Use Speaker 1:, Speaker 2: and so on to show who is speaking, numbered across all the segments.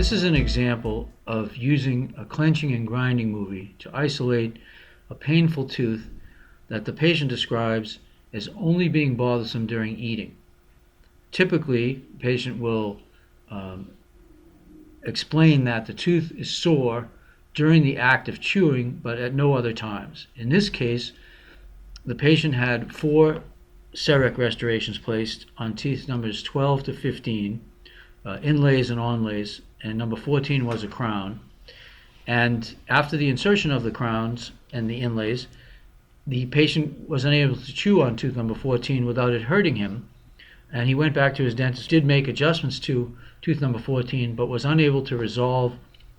Speaker 1: This is an example of using a clenching and grinding movie to isolate a painful tooth that the patient describes as only being bothersome during eating. Typically, the patient will explain that the tooth is sore during the act of chewing, but at no other times. In this case, the patient had 4 CEREC restorations placed on teeth numbers 12 to 15, inlays and onlays, and number 14 was a crown. And after the insertion of the crowns and the inlays, the patient was unable to chew on tooth number 14 without it hurting him, and he went back to his dentist, did make adjustments to tooth number 14, but was unable to resolve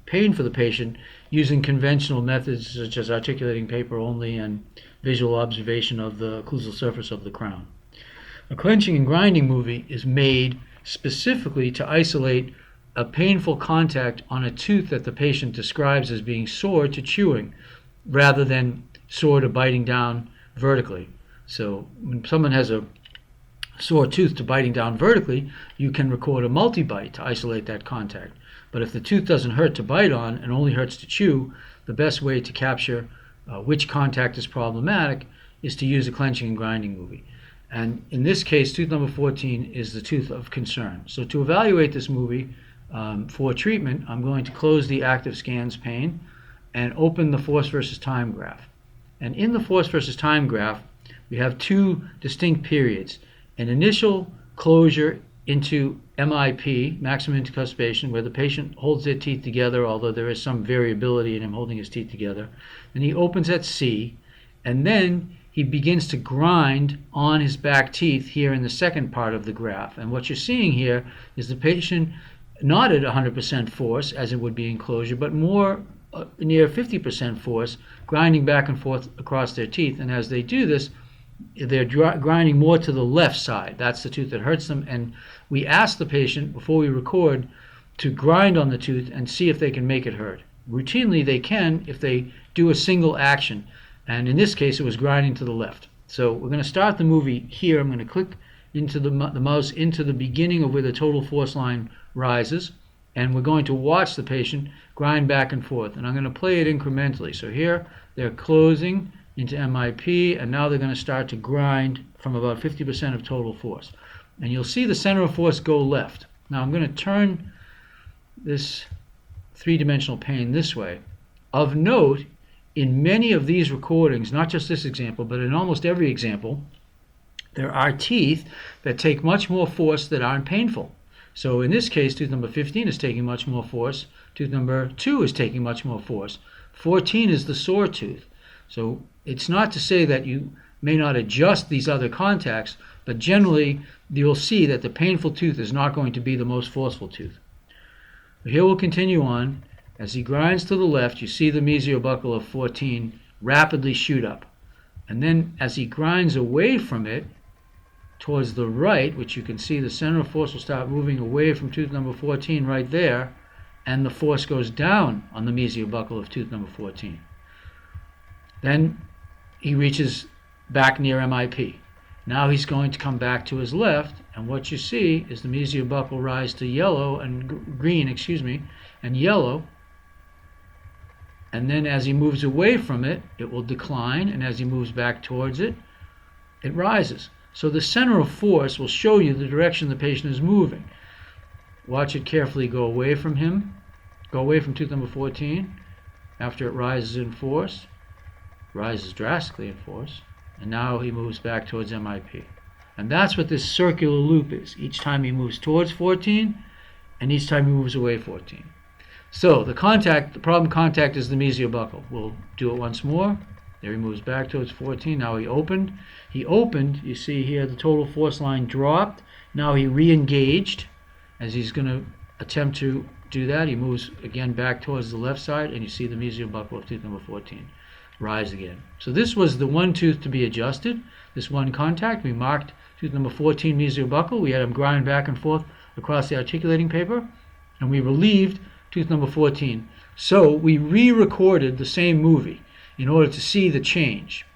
Speaker 1: pain for the patient using conventional methods such as articulating paper only and visual observation of the occlusal surface of the crown. A clenching and grinding movie is made specifically to isolate a painful contact on a tooth that the patient describes as being sore to chewing rather than sore to biting down vertically. So when someone has a sore tooth to biting down vertically, you can record a multi-bite to isolate that contact. But if the tooth doesn't hurt to bite on and only hurts to chew, the best way to capture which contact is problematic is to use a clenching and grinding movie. And in this case, tooth number 14 is the tooth of concern. So to evaluate this movie for treatment, I'm going to close the active scans pane and open the force versus time graph. And in the force versus time graph, we have 2 distinct periods. An initial closure into MIP, maximum incuspation, where the patient holds their teeth together, although there is some variability in him holding his teeth together. Then he opens at C, and then he begins to grind on his back teeth here in the second part of the graph. And what you're seeing here is the patient not at 100% force, as it would be in closure, but more near 50% force, grinding back and forth across their teeth. And as they do this, they're grinding more to the left side. That's the tooth that hurts them. And we ask the patient, before we record, to grind on the tooth and see if they can make it hurt. Routinely, they can if they do a single action. And in this case, it was grinding to the left. So we're going to start the movie here. I'm going to click into the mouse into the beginning of where the total force line rises. And we're going to watch the patient grind back and forth. And I'm going to play it incrementally. So here, they're closing into MIP, and now they're going to start to grind from about 50% of total force. And you'll see the center of force go left. Now I'm going to turn this 3-dimensional pane this way. Of note, in many of these recordings, not just this example, but in almost every example, there are teeth that take much more force that aren't painful. So in this case, tooth number 15 is taking much more force. Tooth number 2 is taking much more force. 14 is the sore tooth. So it's not to say that you may not adjust these other contacts, but generally you'll see that the painful tooth is not going to be the most forceful tooth. Here we'll continue on. As he grinds to the left, you see the mesiobuccal of 14 rapidly shoot up. And then as he grinds away from it, towards the right, which you can see the center of force will start moving away from tooth number 14 right there, and the force goes down on the mesiobuccal of tooth number 14. Then he reaches back near MIP. Now he's going to come back to his left, and what you see is the mesiobuccal rise to yellow and green, and yellow. And then as he moves away from it, it will decline, and as he moves back towards it, it rises. So the center of force will show you the direction the patient is moving. Watch it carefully go away from him, go away from tooth number 14 after it rises in force. Rises drastically in force, and now he moves back towards MIP. And that's what this circular loop is. Each time he moves towards 14, and each time he moves away 14. So the problem contact is the mesiobuccal. We'll do it once more. There he moves back towards 14. Now he opened. You see here the total force line dropped. Now he re-engaged. As he's going to attempt to do that, he moves again back towards the left side, and you see the mesiobuccal of tooth number 14. Rise again. So this was the one tooth to be adjusted, this one contact. We marked tooth number 14 mesiobuccal. We had him grind back and forth across the articulating paper, and we relieved tooth number 14. So we re-recorded the same movie in order to see the change.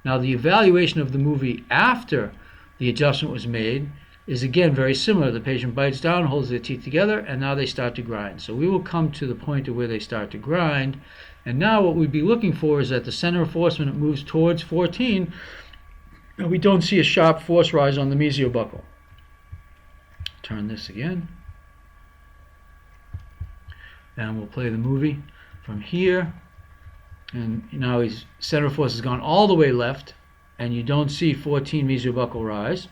Speaker 1: Now the evaluation of the movie after the adjustment was made is again very similar. The patient bites down, holds their teeth together, and now they start to grind. So we will come to the point of where they start to grind. And now what we'd be looking for is that the center of force, when it moves towards 14, we don't see a sharp force rise on the mesiobuccal. Turn this again. And we'll play the movie from here. And now his center of force has gone all the way left, and you don't see 14 mesiobuccal rise.